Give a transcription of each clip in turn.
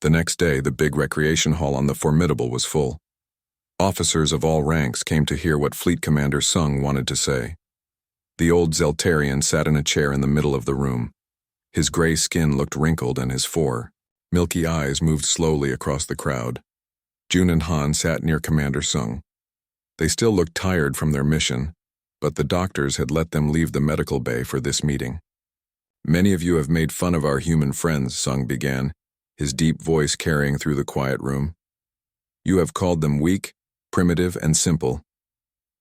The next day, the big recreation hall on the Formidable was full. Officers of all ranks came to hear what Fleet Commander Sung wanted to say. The old Zeltarian sat in a chair in the middle of the room. His gray skin looked wrinkled and his milky eyes moved slowly across the crowd. June and Han sat near Commander Sung. They still looked tired from their mission, but the doctors had let them leave the medical bay for this meeting. Many of you have made fun of our human friends, Sung began, his deep voice carrying through the quiet room. You have called them weak, primitive, and simple.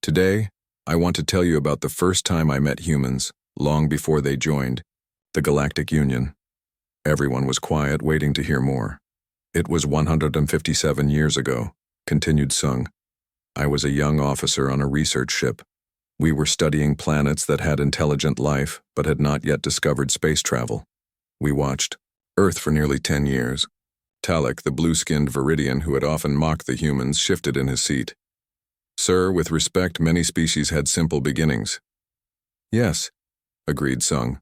Today, I want to tell you about the first time I met humans, long before they joined the Galactic Union. Everyone was quiet, waiting to hear more. It was 157 years ago, continued Sung. I was a young officer on a research ship. We were studying planets that had intelligent life, but had not yet discovered space travel. We watched Earth for nearly 10 years. Talek, the blue-skinned Viridian who had often mocked the humans, shifted in his seat. Sir, with respect, many species had simple beginnings. Yes, agreed Sung.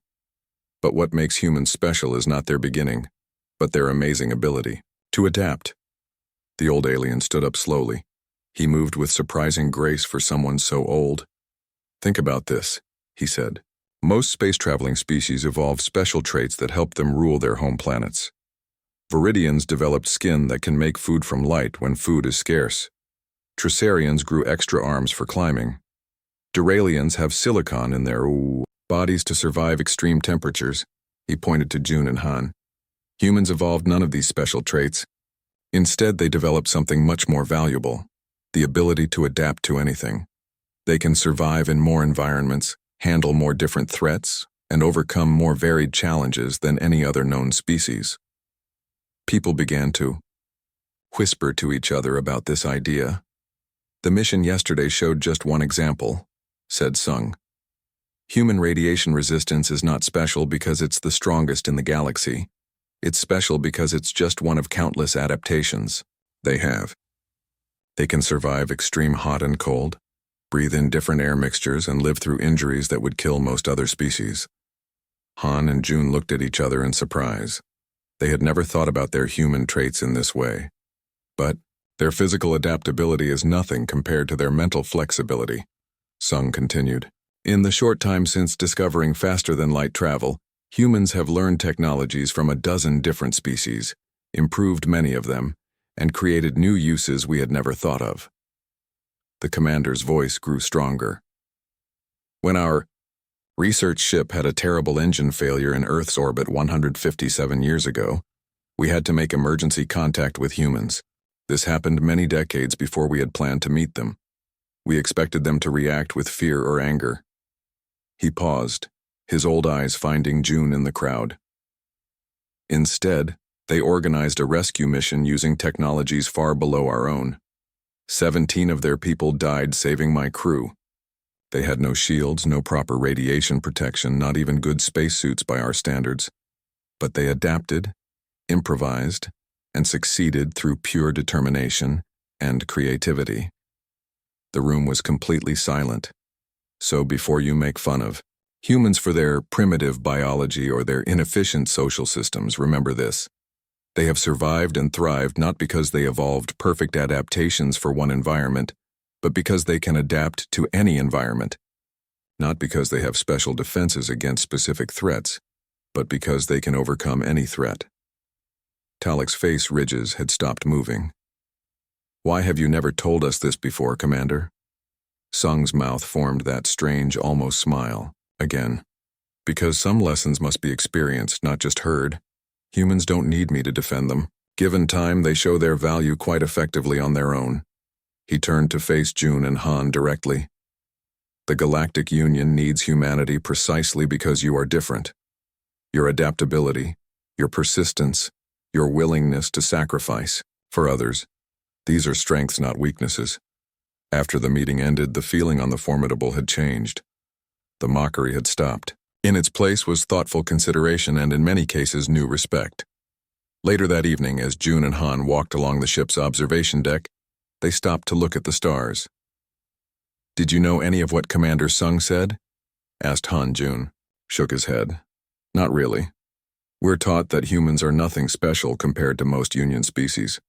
But what makes humans special is not their beginning, but their amazing ability to adapt. The old alien stood up slowly. He moved with surprising grace for someone so old. Think about this, he said. Most space-traveling species evolved special traits that help them rule their home planets. Viridians developed skin that can make food from light when food is scarce. Tricerians grew extra arms for climbing. Duralians have silicon in their bodies to survive extreme temperatures. He pointed to June and Han. Humans evolved none of these special traits. Instead, they developed something much more valuable, the ability to adapt to anything. They can survive in more environments, handle more different threats, and overcome more varied challenges than any other known species. People began to whisper to each other about this idea. The mission yesterday showed just one example, said Sung. Human radiation resistance is not special because it's the strongest in the galaxy. It's special because it's just one of countless adaptations they have. They can survive extreme hot and cold, breathe in different air mixtures, and live through injuries that would kill most other species. Han and June looked at each other in surprise. They had never thought about their human traits in this way. But their physical adaptability is nothing compared to their mental flexibility, Sung continued. In the short time since discovering faster-than-light travel, humans have learned technologies from a dozen different species, improved many of them, and created new uses we had never thought of. The commander's voice grew stronger. When our research ship had a terrible engine failure in Earth's orbit 157 years ago, we had to make emergency contact with humans. This happened many decades before we had planned to meet them. We expected them to react with fear or anger. He paused, his old eyes finding June in the crowd. Instead, they organized a rescue mission using technologies far below our own. 17 of their people died saving my crew. They had no shields, no proper radiation protection, not even good spacesuits by our standards. But they adapted, improvised, and succeeded through pure determination and creativity. The room was completely silent. So before you make fun of humans for their primitive biology or their inefficient social systems, remember this. They have survived and thrived not because they evolved perfect adaptations for one environment, but because they can adapt to any environment. Not because they have special defenses against specific threats, but because they can overcome any threat. Talek's face ridges had stopped moving. Why have you never told us this before, Commander? Sung's mouth formed that strange, almost smile, again. Because some lessons must be experienced, not just heard. Humans don't need me to defend them. Given time, they show their value quite effectively on their own. He turned to face June and Han directly. The Galactic Union needs humanity precisely because you are different. Your adaptability, your persistence, your willingness to sacrifice for others. These are strengths, not weaknesses. After the meeting ended, the feeling on the Formidable had changed. The mockery had stopped. In its place was thoughtful consideration and, in many cases, new respect. Later that evening, as June and Han walked along the ship's observation deck, they stopped to look at the stars. Did you know any of what Commander Sung said? Asked Han June. Shook his head. Not really. We're taught that humans are nothing special compared to most Union species.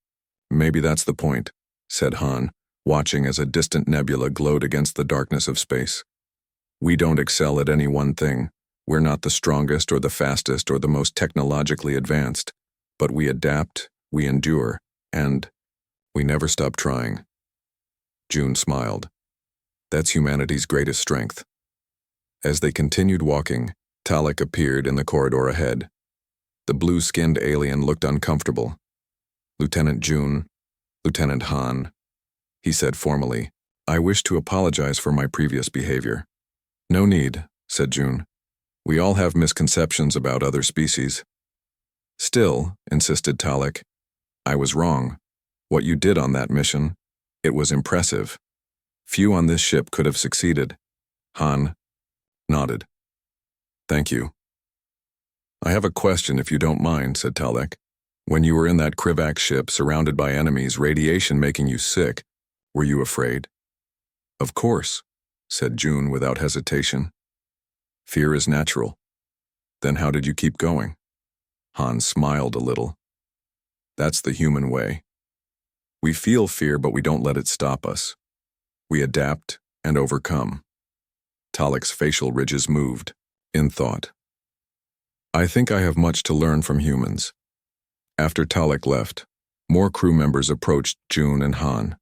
Maybe that's the point, said Han, watching as a distant nebula glowed against the darkness of space. We don't excel at any one thing. We're not the strongest or the fastest or the most technologically advanced, but we adapt, we endure, and we never stop trying. June smiled. That's humanity's greatest strength. As they continued walking, Talek appeared in the corridor ahead. The blue-skinned alien looked uncomfortable. Lieutenant June, Lieutenant Han, he said formally, I wish to apologize for my previous behavior. No need, said June. We all have misconceptions about other species. Still, insisted Talek, I was wrong. What you did on that mission, it was impressive. Few on this ship could have succeeded. Han nodded. Thank you. I have a question if you don't mind, said Talek. When you were in that Krivak ship surrounded by enemies, radiation making you sick, were you afraid? Of course, said June without hesitation. Fear is natural. Then how did you keep going? Han smiled a little. That's the human way. We feel fear, but we don't let it stop us. We adapt and overcome. Talek's facial ridges moved, in thought. I think I have much to learn from humans. After Talek left, more crew members approached June and Han.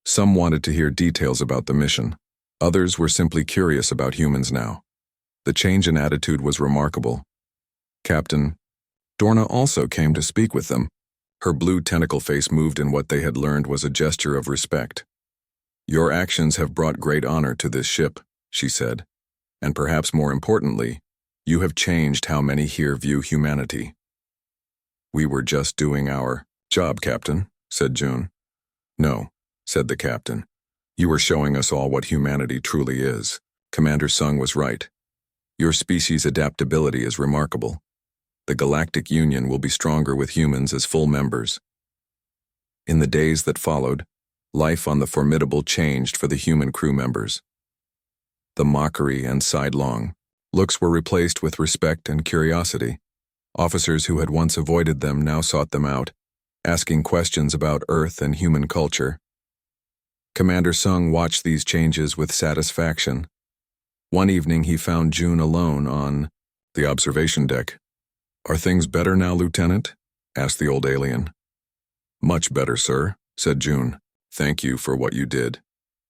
Some wanted to hear details about the mission. Others were simply curious about humans now. The change in attitude was remarkable. Captain Dorna also came to speak with them. Her blue tentacle face moved in what they had learned was a gesture of respect. Your actions have brought great honor to this ship, she said. And perhaps more importantly, you have changed how many here view humanity. We were just doing our job, Captain, said June. No, said the captain. You were showing us all what humanity truly is. Commander Sung was right. Your species' adaptability is remarkable. The Galactic Union will be stronger with humans as full members. In the days that followed, life on the Formidable changed for the human crew members. The mockery and sidelong looks were replaced with respect and curiosity. Officers who had once avoided them now sought them out, asking questions about Earth and human culture. Commander Sung watched these changes with satisfaction. One evening he found June alone on the observation deck. Are things better now, Lieutenant? Asked the old alien. Much better, sir, said June. Thank you for what you did.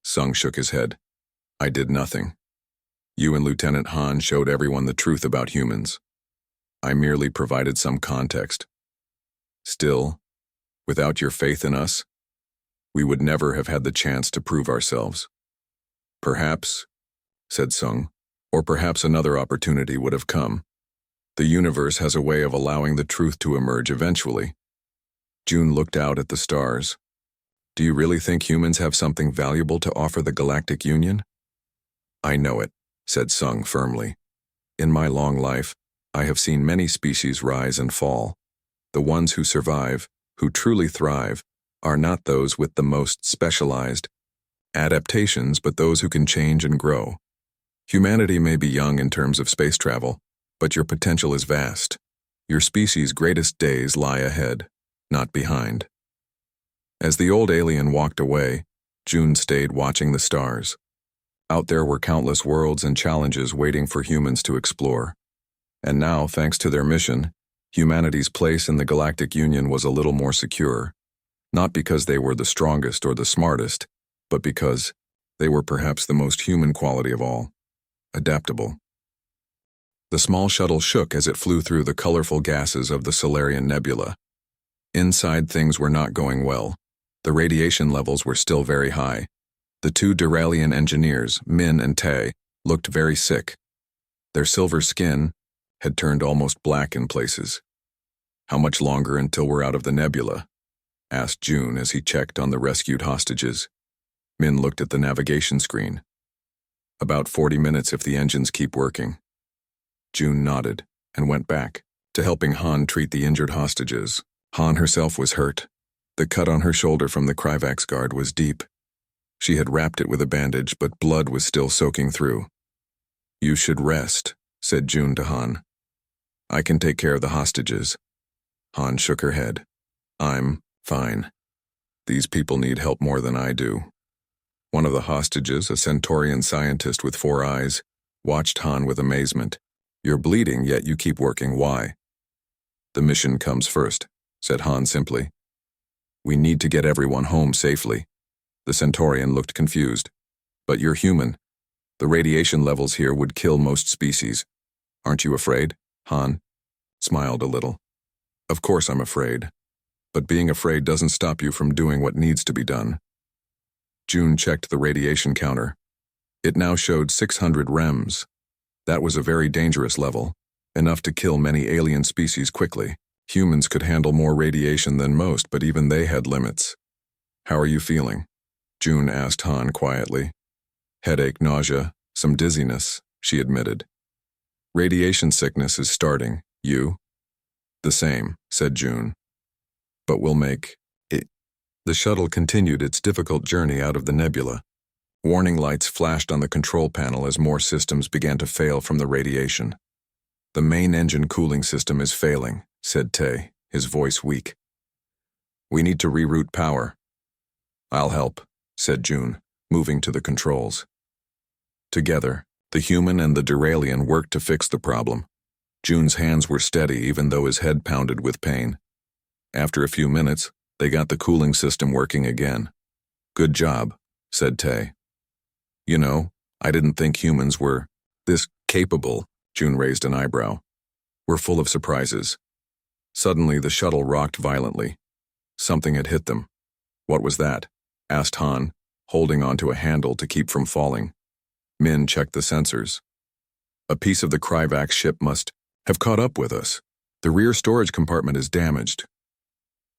Sung shook his head. I did nothing. You and Lieutenant Han showed everyone the truth about humans. I merely provided some context. Still, without your faith in us, we would never have had the chance to prove ourselves. Perhaps, said Sung, or perhaps another opportunity would have come. The universe has a way of allowing the truth to emerge eventually. June looked out at the stars. Do you really think humans have something valuable to offer the Galactic Union? I know it, said Sung firmly. In my long life, I have seen many species rise and fall. The ones who survive, who truly thrive, are not those with the most specialized adaptations, but those who can change and grow. Humanity may be young in terms of space travel, but your potential is vast. Your species' greatest days lie ahead, not behind. As the old alien walked away, June stayed watching the stars. Out there were countless worlds and challenges waiting for humans to explore. And now, thanks to their mission, humanity's place in the Galactic Union was a little more secure. Not because they were the strongest or the smartest, but because they were perhaps the most human quality of all, adaptable. The small shuttle shook as it flew through the colorful gases of the Solarian Nebula. Inside, things were not going well. The radiation levels were still very high. The two Duralian engineers, Min and Tae, looked very sick. Their silver skin had turned almost black in places. How much longer until we're out of the nebula? Asked June as he checked on the rescued hostages. Min looked at the navigation screen. About 40 minutes if the engines keep working. June nodded and went back to helping Han treat the injured hostages. Han herself was hurt. The cut on her shoulder from the Kryvax guard was deep. She had wrapped it with a bandage, but blood was still soaking through. You should rest, said June to Han. I can take care of the hostages. Han shook her head. I'm fine. These people need help more than I do. One of the hostages, a Centaurian scientist with 4 eyes, watched Han with amazement. You're bleeding, yet you keep working. Why? The mission comes first, said Han simply. We need to get everyone home safely. The Centaurian looked confused. But you're human. The radiation levels here would kill most species. Aren't you afraid? Han smiled a little. Of course I'm afraid. But being afraid doesn't stop you from doing what needs to be done. June checked the radiation counter. It now showed 600 rems. That was a very dangerous level, enough to kill many alien species quickly. Humans could handle more radiation than most, but even they had limits. How are you feeling? June asked Han quietly. Headache, nausea, some dizziness, she admitted. Radiation sickness is starting. You? The same, said June. But we'll make it. The shuttle continued its difficult journey out of the nebula. Warning lights flashed on the control panel as more systems began to fail from the radiation. The main engine cooling system is failing, said Tay, his voice weak. We need to reroute power. I'll help, said June, moving to the controls. Together, the human and the Duralian worked to fix the problem. June's hands were steady even though his head pounded with pain. After a few minutes, they got the cooling system working again. Good job, said Tay. You know, I didn't think humans were this capable. June raised an eyebrow. We're full of surprises. Suddenly, the shuttle rocked violently. Something had hit them. What was that? Asked Han, holding onto a handle to keep from falling. Min checked the sensors. A piece of the Kryvax ship must have caught up with us. The rear storage compartment is damaged.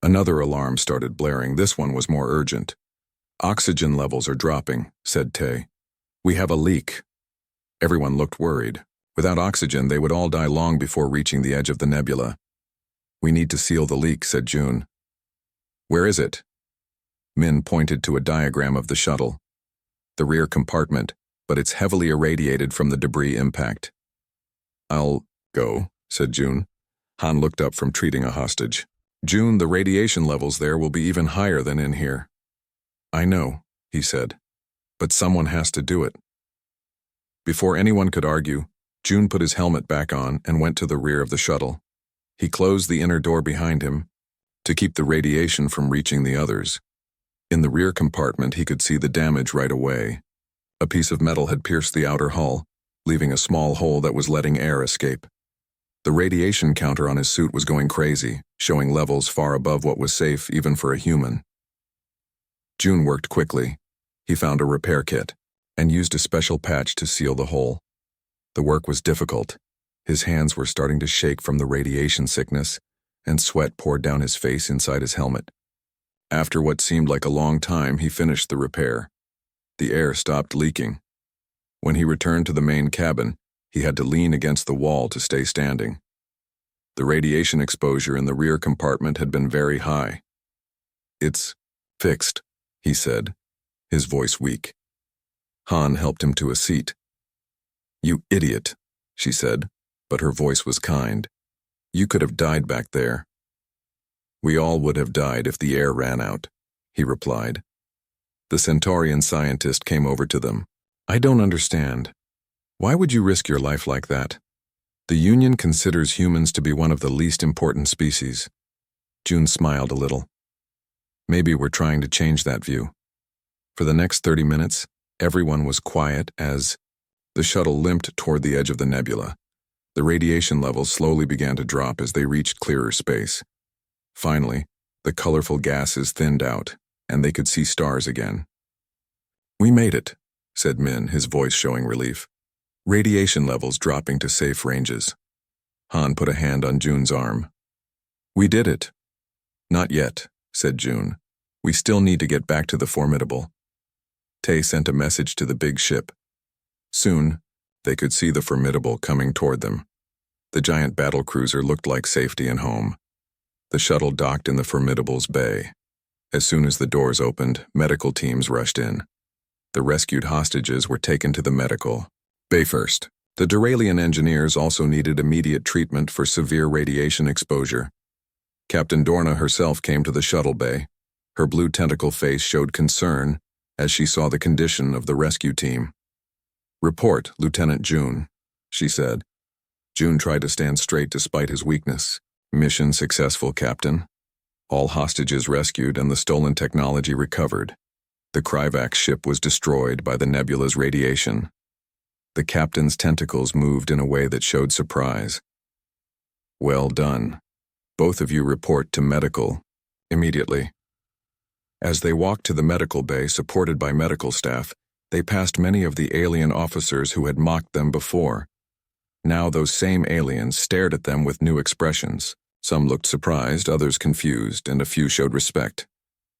Another alarm started blaring. This one was more urgent. Oxygen levels are dropping, said Tay. We have a leak. Everyone looked worried. Without oxygen, they would all die long before reaching the edge of the nebula. We need to seal the leak, said June. Where is it? Min pointed to a diagram of the shuttle. The rear compartment, but it's heavily irradiated from the debris impact. I'll go, said June. Han looked up from treating a hostage. June, the radiation levels there will be even higher than in here. I know, he said, but someone has to do it. Before anyone could argue, June put his helmet back on and went to the rear of the shuttle. He closed the inner door behind him to keep the radiation from reaching the others. In the rear compartment, he could see the damage right away. A piece of metal had pierced the outer hull, leaving a small hole that was letting air escape. The radiation counter on his suit was going crazy, showing levels far above what was safe even for a human. June worked quickly. He found a repair kit and used a special patch to seal the hole. The work was difficult. His hands were starting to shake from the radiation sickness, and sweat poured down his face inside his helmet. After what seemed like a long time, he finished the repair. The air stopped leaking. When he returned to the main cabin, he had to lean against the wall to stay standing. The radiation exposure in the rear compartment had been very high. It's fixed, he said, his voice weak. Han helped him to a seat. You idiot, she said, but her voice was kind. You could have died back there. We all would have died if the air ran out, he replied. The Centaurian scientist came over to them. I don't understand. Why would you risk your life like that? The Union considers humans to be one of the least important species. June smiled a little. Maybe we're trying to change that view. For the next 30 minutes, everyone was quiet as the shuttle limped toward the edge of the nebula. The radiation levels slowly began to drop as they reached clearer space. Finally, the colorful gases thinned out, and they could see stars again. We made it, said Min, his voice showing relief. Radiation levels dropping to safe ranges. Han put a hand on June's arm. We did it. Not yet, said June. We still need to get back to the Formidable. Tay sent a message to the big ship. Soon, they could see the Formidable coming toward them. The giant battlecruiser looked like safety and home. The shuttle docked in the Formidable's bay. As soon as the doors opened, medical teams rushed in. The rescued hostages were taken to the medical bay first. The Duralian engineers also needed immediate treatment for severe radiation exposure. Captain Dorna herself came to the shuttle bay. Her blue tentacle face showed concern as she saw the condition of the rescue team. "Report, Lieutenant June," she said. June tried to stand straight despite his weakness. "Mission successful, Captain. All hostages rescued and the stolen technology recovered. The Kryvax ship was destroyed by the nebula's radiation." The captain's tentacles moved in a way that showed surprise. "Well done. Both of you report to medical immediately." As they walked to the medical bay supported by medical staff, they passed many of the alien officers who had mocked them before. Now those same aliens stared at them with new expressions. Some looked surprised, others confused, and a few showed respect.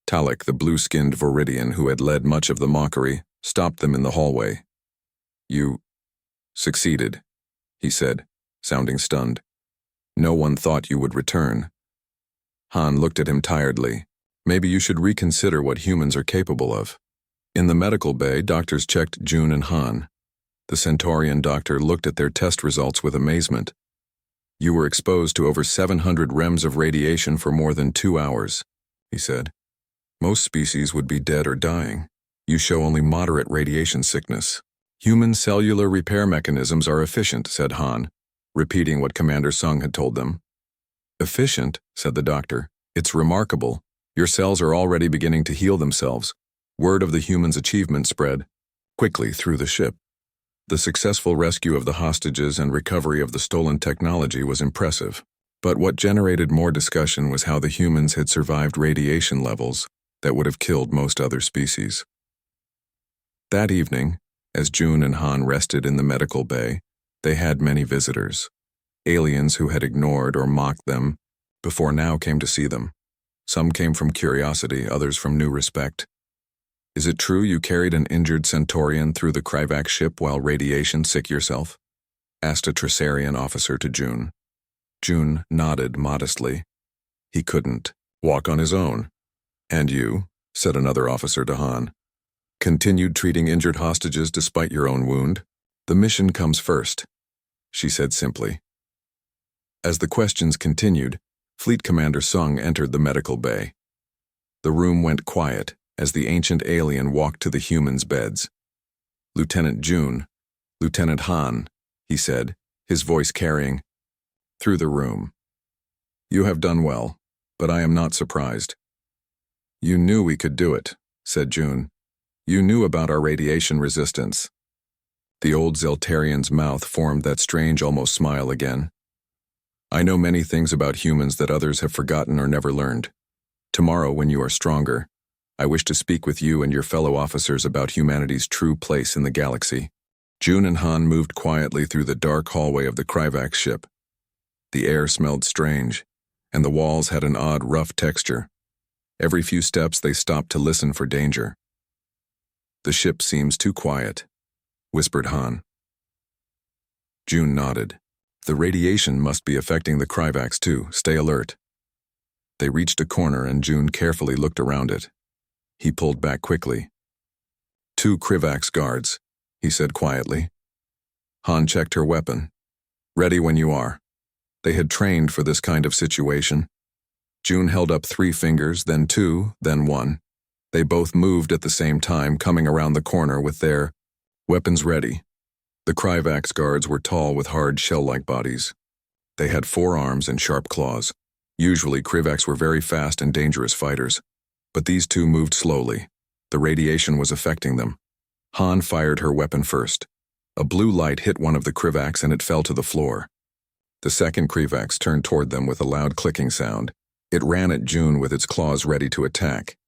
Talek, the blue-skinned Viridian who had led much of the mockery, stopped them in the hallway. "You succeeded," he said, sounding stunned. "No one thought you would return." Han looked at him tiredly. "Maybe you should reconsider what humans are capable of." In the medical bay, doctors checked June and Han. The Centaurian doctor looked at their test results with amazement. "You were exposed to over 700 rems of radiation for more than 2 hours, he said. "Most species would be dead or dying. You show only moderate radiation sickness." "Human cellular repair mechanisms are efficient," said Han, repeating what Commander Sung had told them. "Efficient?" said the doctor. "It's remarkable. Your cells are already beginning to heal themselves." Word of the humans' achievement spread quickly through the ship. The successful rescue of the hostages and recovery of the stolen technology was impressive. But what generated more discussion was how the humans had survived radiation levels that would have killed most other species. That evening, as June and Han rested in the medical bay, they had many visitors. Aliens who had ignored or mocked them before now came to see them. Some came from curiosity, others from new respect. "Is it true you carried an injured Centaurian through the Kryvax ship while radiation sick yourself?" asked a Tresarian officer to June. June nodded modestly. "He couldn't walk on his own." "And you," said another officer to Han, "continued treating injured hostages despite your own wound?" "The mission comes first," she said simply. As the questions continued, Fleet Commander Sung entered the medical bay. The room went quiet as the ancient alien walked to the humans' beds. "Lieutenant June, Lieutenant Han," he said, his voice carrying through the room. "You have done well, but I am not surprised." "You knew we could do it," said June. "You knew about our radiation resistance." The old Zeltarian's mouth formed that strange almost smile again. "I know many things about humans that others have forgotten or never learned. Tomorrow, when you are stronger, I wish to speak with you and your fellow officers about humanity's true place in the galaxy." June and Han moved quietly through the dark hallway of the Kryvax ship. The air smelled strange, and the walls had an odd, rough texture. Every few steps they stopped to listen for danger. "The ship seems too quiet," whispered Han. June nodded. "The radiation must be affecting the Kryvax too. Stay alert." They reached a corner and June carefully looked around it. He pulled back quickly. "2 Kryvax guards," he said quietly. Han checked her weapon. "Ready when you are." They had trained for this kind of situation. June held up 3 fingers, then 2, then 1. They both moved at the same time, coming around the corner with their weapons ready. The Kryvax guards were tall with hard shell-like bodies. They had 4 arms and sharp claws. Usually Kryvax were very fast and dangerous fighters. But these 2 moved slowly. The radiation was affecting them. Han fired her weapon first. A blue light hit one of the Kryvax and it fell to the floor. The second Kryvax turned toward them with a loud clicking sound. It ran at June with its claws ready to attack.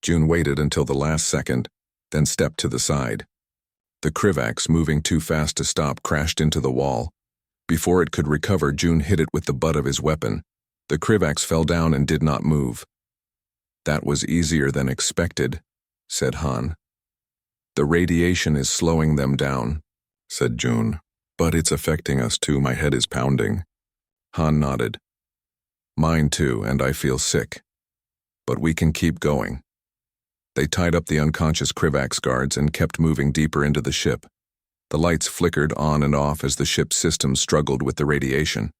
June waited until the last second, then stepped to the side. The Kryvax, moving too fast to stop, crashed into the wall. Before it could recover, June hit it with the butt of his weapon. The Kryvax fell down and did not move. "That was easier than expected," said Han. "The radiation is slowing them down," said June. "But it's affecting us too. My head is pounding." Han nodded. "Mine too, and I feel sick. But we can keep going." They tied up the unconscious Kryvax guards and kept moving deeper into the ship. The lights flickered on and off as the ship's systems struggled with the radiation.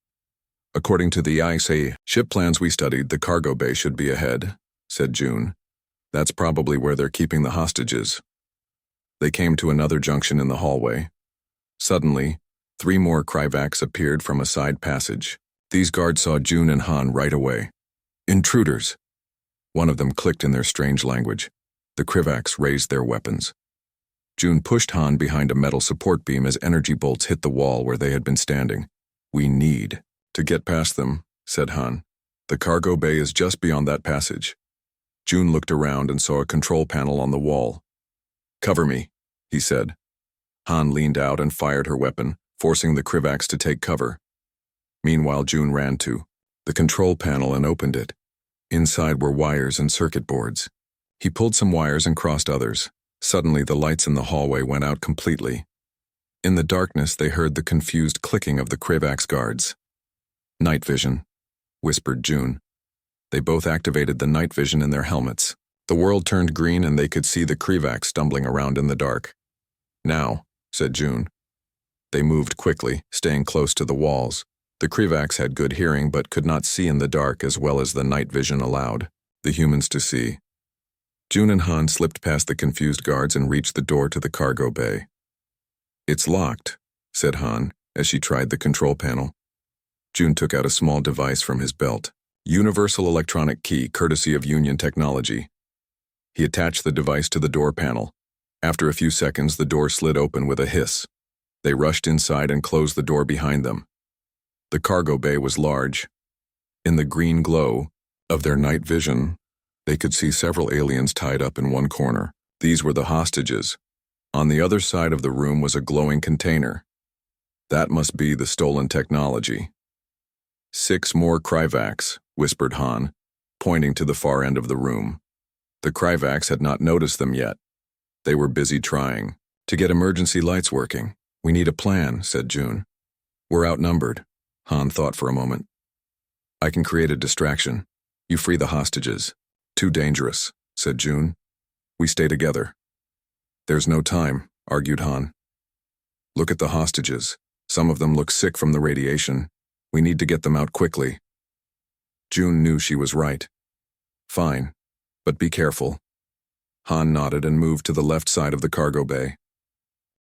"According to the ISA ship plans we studied, the cargo bay should be ahead," said June. "That's probably where they're keeping the hostages." They came to another junction in the hallway. Suddenly, 3 more Kryvacs appeared from a side passage. These guards saw June and Han right away. "Intruders!" One of them clicked in their strange language. The Kryvacs raised their weapons. June pushed Han behind a metal support beam as energy bolts hit the wall where they had been standing. "We need to get past them," said Han. "The cargo bay is just beyond that passage." June looked around and saw a control panel on the wall. "Cover me," he said. Han leaned out and fired her weapon, forcing the Kryvacs to take cover. Meanwhile, June ran to the control panel and opened it. Inside were wires and circuit boards. He pulled some wires and crossed others. Suddenly, the lights in the hallway went out completely. In the darkness, they heard the confused clicking of the Kryvacs guards. "Night vision," whispered June. They both activated the night vision in their helmets. The world turned green and they could see the Kryvacs stumbling around in the dark. "Now," said June. They moved quickly, staying close to the walls. The Kryvacs had good hearing but could not see in the dark as well as the night vision allowed the humans to see. June and Han slipped past the confused guards and reached the door to the cargo bay. "It's locked," said Han as she tried the control panel. June took out a small device from his belt. "Universal electronic key, courtesy of Union technology." He attached the device to the door panel. After a few seconds, the door slid open with a hiss. They rushed inside and closed the door behind them. The cargo bay was large. In the green glow of their night vision, they could see several aliens tied up in one corner. These were the hostages. On the other side of the room was a glowing container. That must be the stolen technology. 6 more Kryvacs, whispered Han, pointing to the far end of the room. The Kryvacs had not noticed them yet. They were busy trying to get emergency lights working. "We need a plan," said June. "We're outnumbered." Han thought for a moment. "I can create a distraction. You free the hostages." "Too dangerous," said June. "We stay together." "There's no time," argued Han. "Look at the hostages. Some of them look sick from the radiation. We need to get them out quickly." June knew she was right. "Fine, but be careful." Han nodded and moved to the left side of the cargo bay.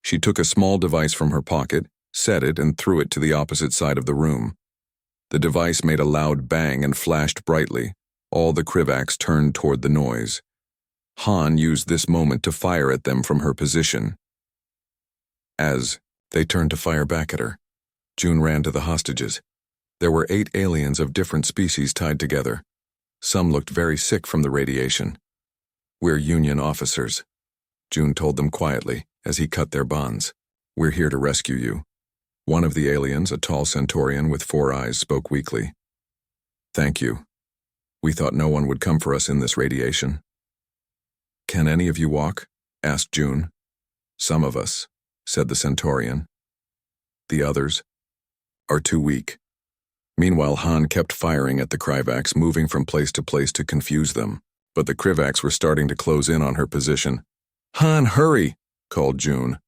She took a small device from her pocket, set it, and threw it to the opposite side of the room. The device made a loud bang and flashed brightly. All the Kryvacs turned toward the noise. Han used this moment to fire at them from her position. As they turned to fire back at her, June ran to the hostages. There were 8 aliens of different species tied together. Some looked very sick from the radiation. "We're Union officers," June told them quietly as he cut their bonds. "We're here to rescue you." One of the aliens, a tall Centaurian with 4 eyes, spoke weakly. "Thank you. We thought no one would come for us in this radiation." "Can any of you walk?" asked June. "Some of us," said the Centaurian. "The others are too weak." Meanwhile, Han kept firing at the Kryvacs, moving from place to place to confuse them. But the Kryvacs were starting to close in on her position. "Han, hurry!" called June.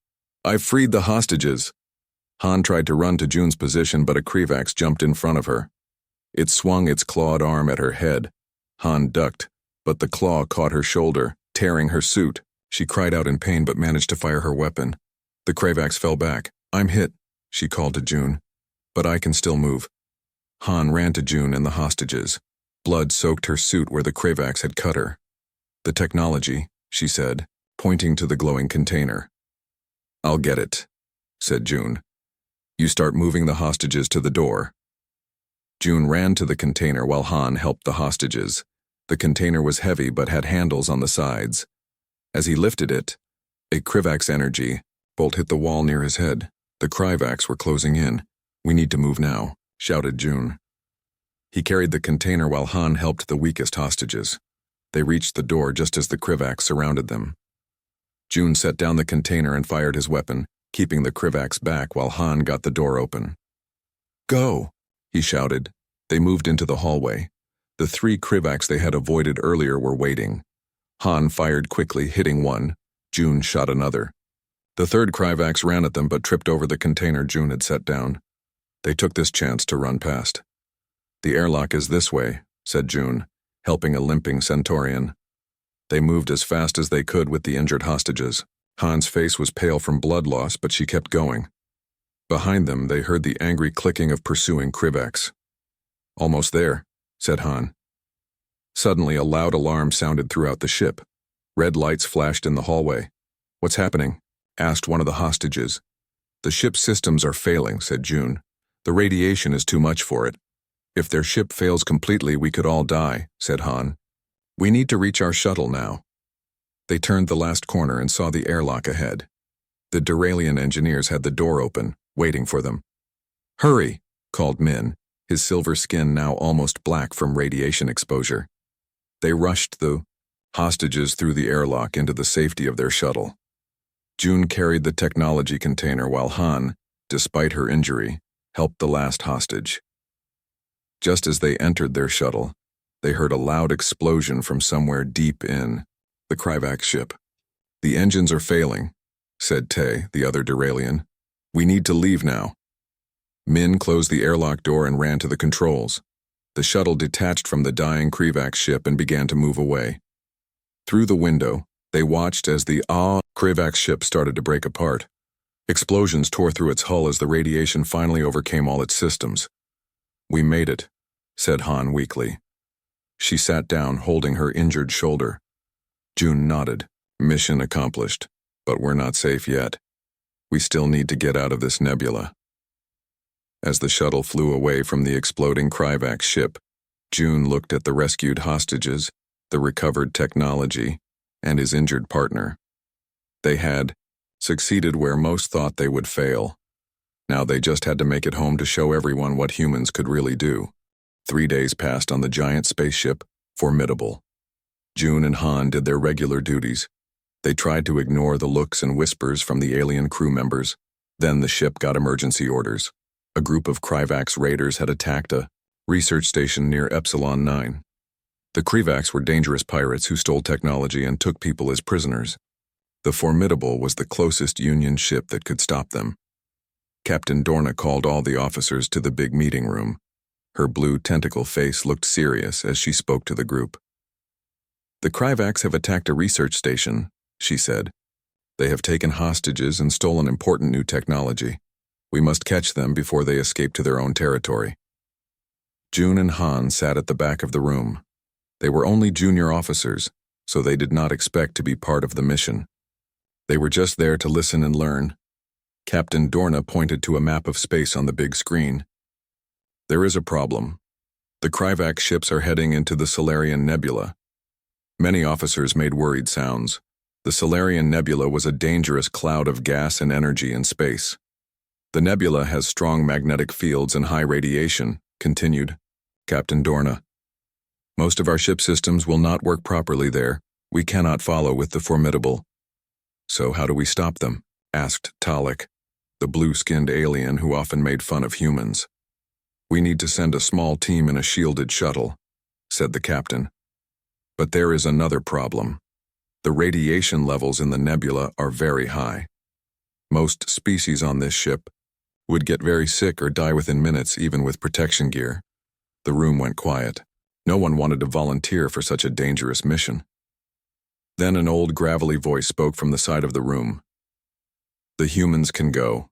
"I've freed the hostages." Han tried to run to June's position, but a Kryvacs jumped in front of her. It swung its clawed arm at her head. Han ducked, but the claw caught her shoulder, tearing her suit. She cried out in pain but managed to fire her weapon. The Kryvacs fell back. "I'm hit," she called to June. "But I can still move." Han ran to June and the hostages. Blood soaked her suit where the Kryvacs had cut her. "The technology," she said, pointing to the glowing container. "I'll get it," said June. "You start moving the hostages to the door." June ran to the container while Han helped the hostages. The container was heavy but had handles on the sides. As he lifted it, a Kryvac's energy bolt hit the wall near his head. The Kryvacs were closing in. "We need to move now," shouted June. He carried the container while Han helped the weakest hostages. They reached the door just as the Kryvacs surrounded them. June set down the container and fired his weapon, keeping the Kryvacs back while Han got the door open. "Go!" he shouted. They moved into the hallway. The 3 Kryvacs they had avoided earlier were waiting. Han fired quickly, hitting one. June shot another. The third Kryvax ran at them but tripped over the container June had set down. They took this chance to run past. "The airlock is this way," said June, helping a limping Centaurian. They moved as fast as they could with the injured hostages. Han's face was pale from blood loss, but she kept going. Behind them, they heard the angry clicking of pursuing Kryvax. "Almost there," said Han. Suddenly, a loud alarm sounded throughout the ship. Red lights flashed in the hallway. "What's happening?" asked one of the hostages. "The ship's systems are failing," said June. "The radiation is too much for it. If their ship fails completely, we could all die," said Han. "We need to reach our shuttle now." They turned the last corner and saw the airlock ahead. The Duralian engineers had the door open, waiting for them. "Hurry," called Min, his silver skin now almost black from radiation exposure. They rushed the hostages through the airlock into the safety of their shuttle. June carried the technology container while Han, despite her injury, helped the last hostage. Just as they entered their shuttle, they heard a loud explosion from somewhere deep in the Kryvax ship. "The engines are failing," said Tay, the other Duralian. "We need to leave now." Min closed the airlock door and ran to the controls. The shuttle detached from the dying Kryvax ship and began to move away. Through the window, they watched as the Kryvax ship started to break apart. Explosions tore through its hull as the radiation finally overcame all its systems. "We made it," said Han weakly. She sat down, holding her injured shoulder. June nodded. "Mission accomplished, but we're not safe yet. We still need to get out of this nebula." As the shuttle flew away from the exploding Kryvax ship, June looked at the rescued hostages, the recovered technology, and his injured partner. They had succeeded where most thought they would fail. Now they just had to make it home to show everyone what humans could really do. 3 days passed on the giant spaceship, Formidable. June and Han did their regular duties. They tried to ignore the looks and whispers from the alien crew members. Then the ship got emergency orders. A group of Kryvax raiders had attacked a research station near Epsilon 9. The Kryvax were dangerous pirates who stole technology and took people as prisoners. The Formidable was the closest Union ship that could stop them. Captain Dorna called all the officers to the big meeting room. Her blue tentacle face looked serious as she spoke to the group. "The Kryvax have attacked a research station," she said. "They have taken hostages and stolen important new technology. We must catch them before they escape to their own territory." June and Han sat at the back of the room. They were only junior officers, so they did not expect to be part of the mission. They were just there to listen and learn. Captain Dorna pointed to a map of space on the big screen. "There is a problem. The Kryvax ships are heading into the Solarian Nebula." Many officers made worried sounds. The Solarian Nebula was a dangerous cloud of gas and energy in space. "The nebula has strong magnetic fields and high radiation," continued Captain Dorna. "Most of our ship systems will not work properly there. We cannot follow with the Formidable." "So how do we stop them?" asked Talek, the blue-skinned alien who often made fun of humans. "We need to send a small team in a shielded shuttle," said the captain. "But there is another problem. The radiation levels in the nebula are very high. Most species on this ship would get very sick or die within minutes even with protection gear." The room went quiet. No one wanted to volunteer for such a dangerous mission. Then an old gravelly voice spoke from the side of the room. "The humans can go."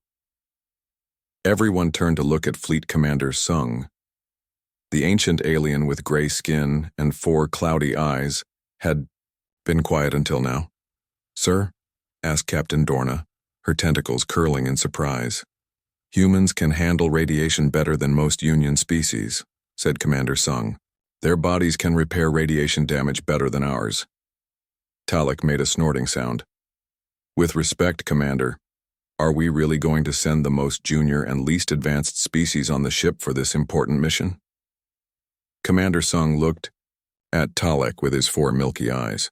Everyone turned to look at Fleet Commander Sung. The ancient alien with gray skin and 4 cloudy eyes had been quiet until now. "Sir?" asked Captain Dorna, her tentacles curling in surprise. "Humans can handle radiation better than most Union species," said Commander Sung. "Their bodies can repair radiation damage better than ours." Talek made a snorting sound. "With respect, Commander, are we really going to send the most junior and least advanced species on the ship for this important mission?" Commander Sung looked at Talek with his 4 milky eyes.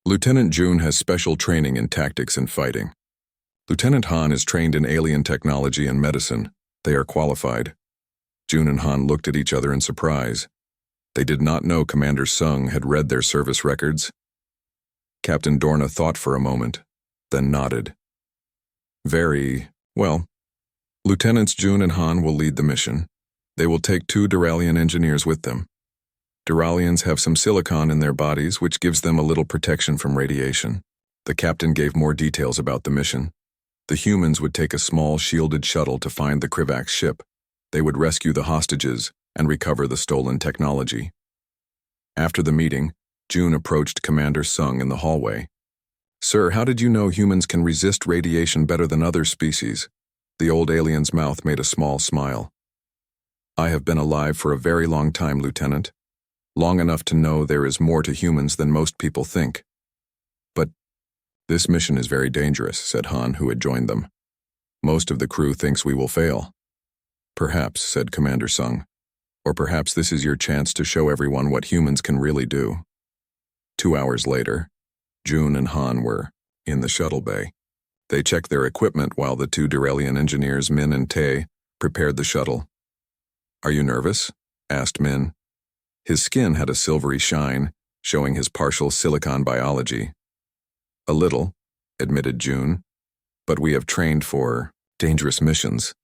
"Lieutenant June has special training in tactics and fighting. Lieutenant Han is trained in alien technology and medicine. They are qualified." June and Han looked at each other in surprise. They did not know Commander Sung had read their service records. Captain Dorna thought for a moment, then nodded. Very well. Lieutenants June and Han will lead the mission. They will take 2 Duralian engineers with them. Duralians have some silicon in their bodies, which gives them a little protection from radiation. The captain gave more details about the mission. The humans would take a small shielded shuttle to find the Krivax ship. They would rescue the hostages and recover the stolen technology. After the meeting, June approached Commander Sung in the hallway. "Sir, how did you know humans can resist radiation better than other species?" The old alien's mouth made a small smile. "I have been alive for a very long time, Lieutenant. Long enough to know there is more to humans than most people think. But this mission is very dangerous," said Han, who had joined them. "Most of the crew thinks we will fail." "Perhaps," said Commander Sung. "Or perhaps this is your chance to show everyone what humans can really do." 2 hours later, June and Han were in the shuttle bay. They checked their equipment while the 2 Duralian engineers, Min and Tae, prepared the shuttle. "Are you nervous?" asked Min. His skin had a silvery shine, showing his partial silicon biology. "A little," admitted June, "but we have trained for dangerous missions."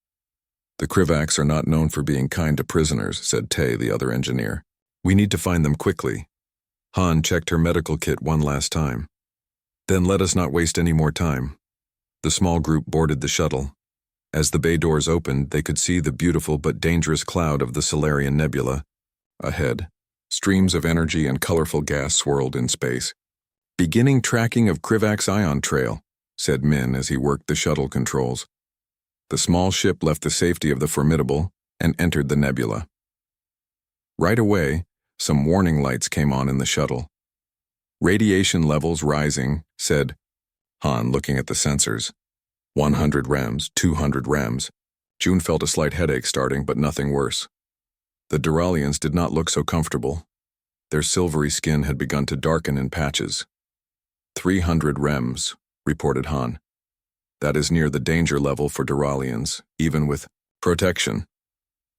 "The Krivax are not known for being kind to prisoners," said Tae, the other engineer. "We need to find them quickly." Han checked her medical kit one last time. "Then let us not waste any more time." The small group boarded the shuttle. As the bay doors opened, they could see the beautiful but dangerous cloud of the Solarian Nebula. Ahead, streams of energy and colorful gas swirled in space. "Beginning tracking of Krivax ion trail," said Min as he worked the shuttle controls. The small ship left the safety of the Formidable and entered the nebula. Right away, some warning lights came on in the shuttle. "Radiation levels rising," said Han, looking at the sensors. 100 rems, 200 rems. June felt a slight headache starting, but nothing worse. The Duralians did not look so comfortable. Their silvery skin had begun to darken in patches. 300 rems, reported Han. "That is near the danger level for Duralians, even with protection."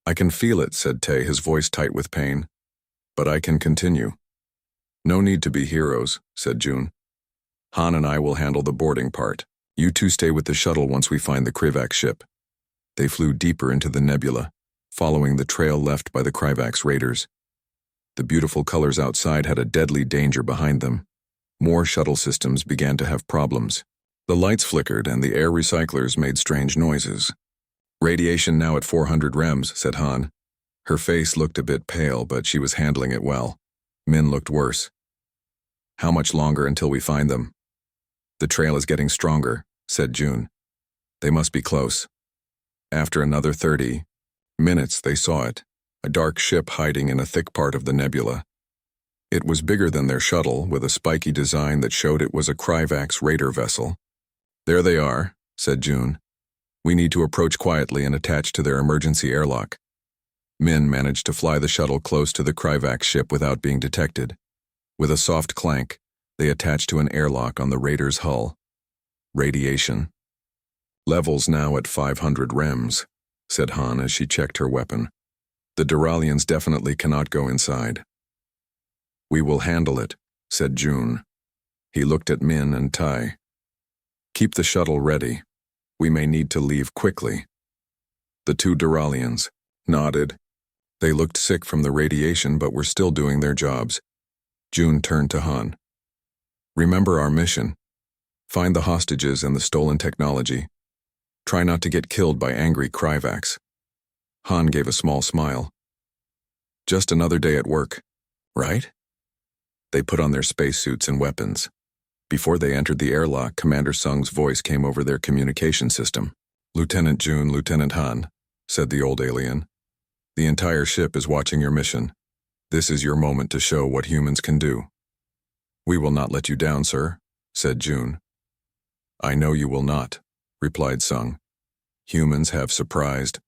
"I can feel it," said Tae, his voice tight with pain. "But I can continue." "No need to be heroes," said June. "Han and I will handle the boarding part. You 2 stay with the shuttle once we find the Krivax ship." They flew deeper into the nebula, following the trail left by the Krivax raiders. The beautiful colors outside had a deadly danger behind them. More shuttle systems began to have problems. The lights flickered and the air recyclers made strange noises. "Radiation now at 400 rems, said Han. Her face looked a bit pale, but she was handling it well. Min looked worse. "How much longer until we find them?" "The trail is getting stronger," said June. "They must be close." After another 30 minutes, they saw it, a dark ship hiding in a thick part of the nebula. It was bigger than their shuttle, with a spiky design that showed it was a Krivax raider vessel. "There they are," said June. "We need to approach quietly and attach to their emergency airlock." Min managed to fly the shuttle close to the Krivax ship without being detected. With a soft clank, they attached to an airlock on the raider's hull. "Radiation. Levels now at 500 rems, said Han as she checked her weapon. "The Duralians definitely cannot go inside." "We will handle it," said June. He looked at Min and Tai. "Keep the shuttle ready. We may need to leave quickly." The 2 Duralians nodded. They looked sick from the radiation but were still doing their jobs. June turned to Han. "Remember our mission. Find the hostages and the stolen technology. Try not to get killed by angry Krivax." Han gave a small smile. "Just another day at work, right?" They put on their spacesuits and weapons. Before they entered the airlock, Commander Sung's voice came over their communication system. "Lieutenant June, Lieutenant Han," said the old alien. "The entire ship is watching your mission. This is your moment to show what humans can do." "We will not let you down, sir," said June. "I know you will not," replied Sung. "Humans have surprised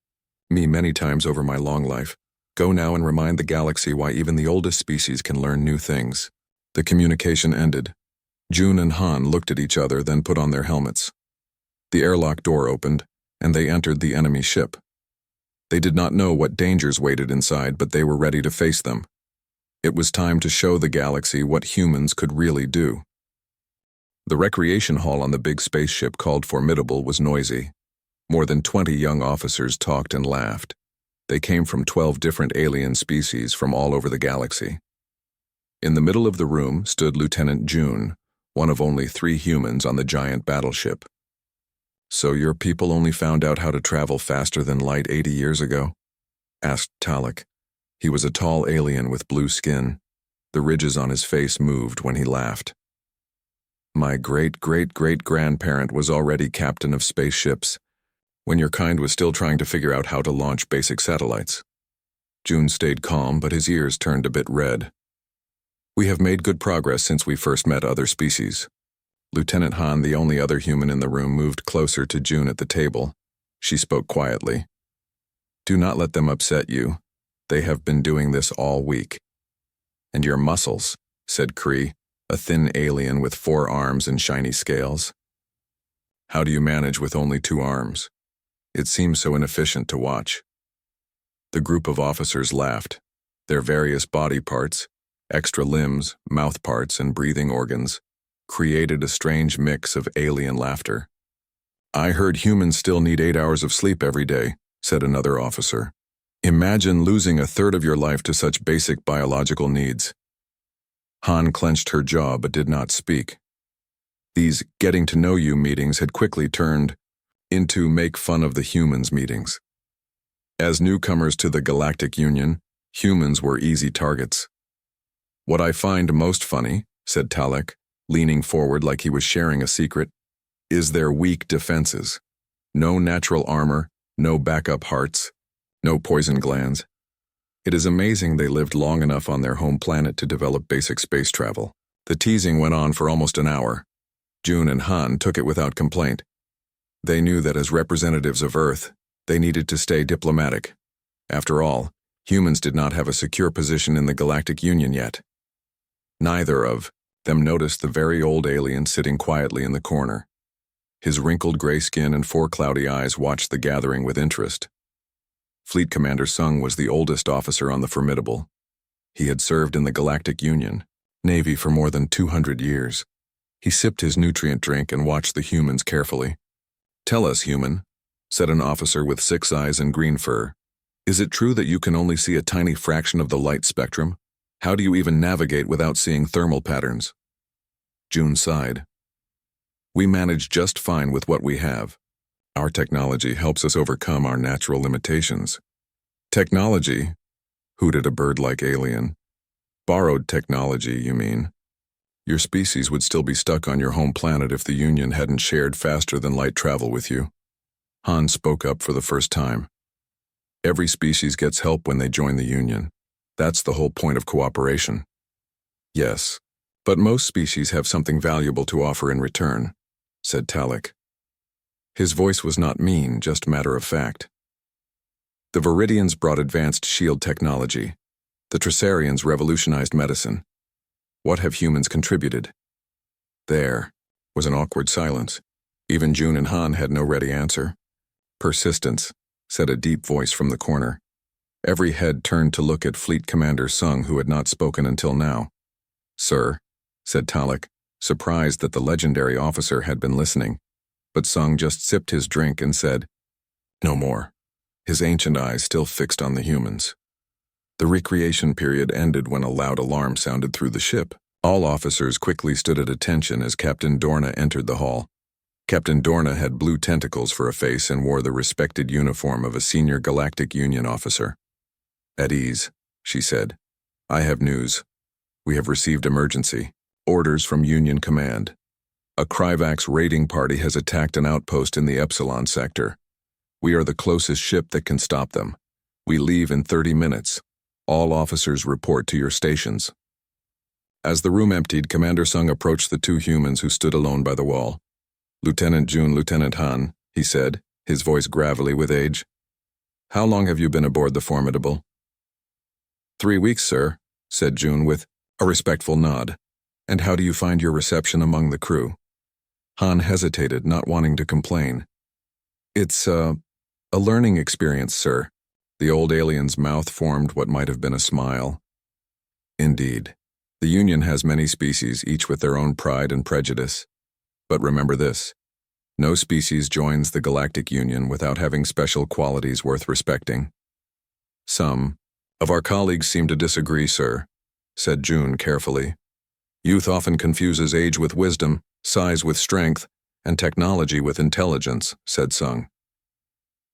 me many times over my long life. Go now and remind the galaxy why even the oldest species can learn new things." The communication ended. June and Han looked at each other, then put on their helmets. The airlock door opened, and they entered the enemy ship. They did not know what dangers waited inside, but they were ready to face them. It was time to show the galaxy what humans could really do. The recreation hall on the big spaceship called Formidable was noisy. More than 20 young officers talked and laughed. They came from 12 different alien species from all over the galaxy. In the middle of the room stood Lieutenant June, one of only 3 humans on the giant battleship. "So your people only found out how to travel faster than light 80 years ago?" asked Talek. He was a tall alien with blue skin. The ridges on his face moved when he laughed. "My great-great-great-grandparent was already captain of spaceships, when your kind was still trying to figure out how to launch basic satellites." June stayed calm, but his ears turned a bit red. "We have made good progress since we first met other species." Lieutenant Han, the only other human in the room, moved closer to June at the table. She spoke quietly. "Do not let them upset you. They have been doing this all week." "And your muscles," said Kree, a thin alien with 4 arms and shiny scales. "How do you manage with only 2 arms? It seems so inefficient to watch." The group of officers laughed. Their various body parts, extra limbs, mouth parts, and breathing organs created a strange mix of alien laughter. "I heard humans still need 8 hours of sleep every day," said another officer. "Imagine losing a third of your life to such basic biological needs." Han clenched her jaw but did not speak. These getting-to-know-you meetings had quickly turned into make-fun-of-the-humans meetings. As newcomers to the Galactic Union, humans were easy targets. "What I find most funny," said Talek, leaning forward like he was sharing a secret, "is their weak defenses. No natural armor, no backup hearts, no poison glands. It is amazing they lived long enough on their home planet to develop basic space travel." The teasing went on for almost an hour. June and Han took it without complaint. They knew that as representatives of Earth, they needed to stay diplomatic. After all, humans did not have a secure position in the Galactic Union yet. Neither of them noticed the very old alien sitting quietly in the corner. His wrinkled gray skin and 4 cloudy eyes watched the gathering with interest. Fleet Commander Sung was the oldest officer on the Formidable. He had served in the Galactic Union, Navy, for more than 200 years. He sipped his nutrient drink and watched the humans carefully. "Tell us, human," said an officer with 6 eyes and green fur. "Is it true that you can only see a tiny fraction of the light spectrum? How do you even navigate without seeing thermal patterns?" June sighed. "We manage just fine with what we have. Our technology helps us overcome our natural limitations." "Technology?" hooted a bird-like alien. "Borrowed technology, you mean? Your species would still be stuck on your home planet if the Union hadn't shared faster-than-light travel with you." Han spoke up for the first time. "Every species gets help when they join the Union. That's the whole point of cooperation." "Yes, but most species have something valuable to offer in return," said Talek. His voice was not mean, just matter-of-fact. "The Viridians brought advanced shield technology. The Tresarians revolutionized medicine. What have humans contributed?" There was an awkward silence. Even June and Han had no ready answer. "Persistence," said a deep voice from the corner. Every head turned to look at Fleet Commander Sung, who had not spoken until now. "Sir," said Talek, surprised that the legendary officer had been listening. But Sung just sipped his drink and said, "No more," his ancient eyes still fixed on the humans. The recreation period ended when a loud alarm sounded through the ship. All officers quickly stood at attention as Captain Dorna entered the hall. Captain Dorna had blue tentacles for a face and wore the respected uniform of a senior Galactic Union officer. "At ease," she said. "I have news. We have received emergency orders from Union Command. A Kryvax raiding party has attacked an outpost in the Epsilon sector. We are the closest ship that can stop them. We leave in 30 minutes. All officers report to your stations." As the room emptied, Commander Sung approached the 2 humans who stood alone by the wall. "Lieutenant June, Lieutenant Han," he said, his voice gravelly with age. "How long have you been aboard the Formidable?" 3 weeks, sir," said June with a respectful nod. "And how do you find your reception among the crew?" Han hesitated, not wanting to complain. "It's a learning experience, sir." The old alien's mouth formed what might have been a smile. "Indeed. The Union has many species, each with their own pride and prejudice. But remember this. No species joins the Galactic Union without having special qualities worth respecting. Some of our colleagues seem to disagree, sir, said June carefully. Youth often confuses age with wisdom, size with strength, and technology with intelligence, said Sung.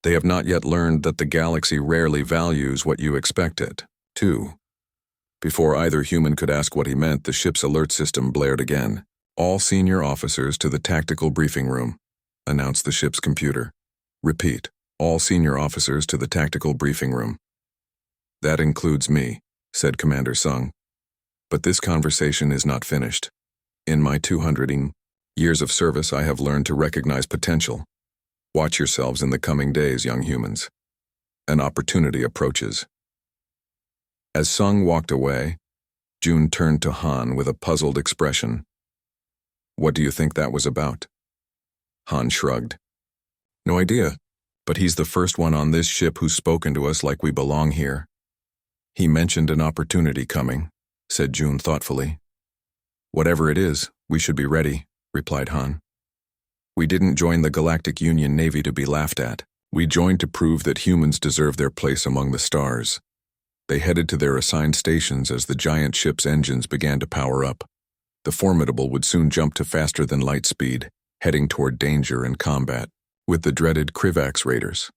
They have not yet learned that the galaxy rarely values what you expect it to. Before either human could ask what he meant, the ship's alert system blared again. All senior officers to the tactical briefing room, announced the ship's computer. Repeat, all senior officers to the tactical briefing room. That includes me, said Commander Sung. But this conversation is not finished. In my 200 years of service, I have learned to recognize potential. Watch yourselves in the coming days, young humans. An opportunity approaches. As Sung walked away, June turned to Han with a puzzled expression. What do you think that was about? Han shrugged. No idea, but he's the first one on this ship who's spoken to us like we belong here. He mentioned an opportunity coming, said June thoughtfully. Whatever it is, we should be ready, replied Han. We didn't join the Galactic Union Navy to be laughed at. We joined to prove that humans deserve their place among the stars. They headed to their assigned stations as the giant ship's engines began to power up. The Formidable would soon jump to faster than light speed, heading toward danger and combat with the dreaded Krivax raiders.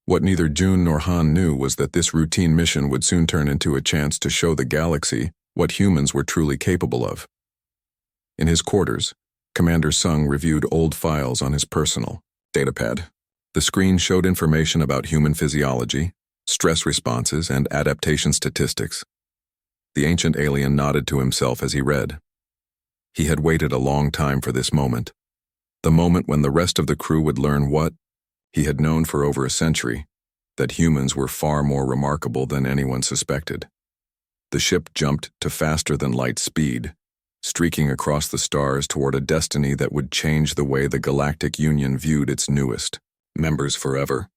What neither June nor Han knew was that this routine mission would soon turn into a chance to show the galaxy what humans were truly capable of. In his quarters, Commander Sung reviewed old files on his personal datapad. The screen showed information about human physiology, stress responses, and adaptation statistics. The ancient alien nodded to himself as he read. He had waited a long time for this moment. The moment when the rest of the crew would learn what he had known for over a century, that humans were far more remarkable than anyone suspected. The ship jumped to faster than light speed, streaking across the stars toward a destiny that would change the way the Galactic Union viewed its newest members forever.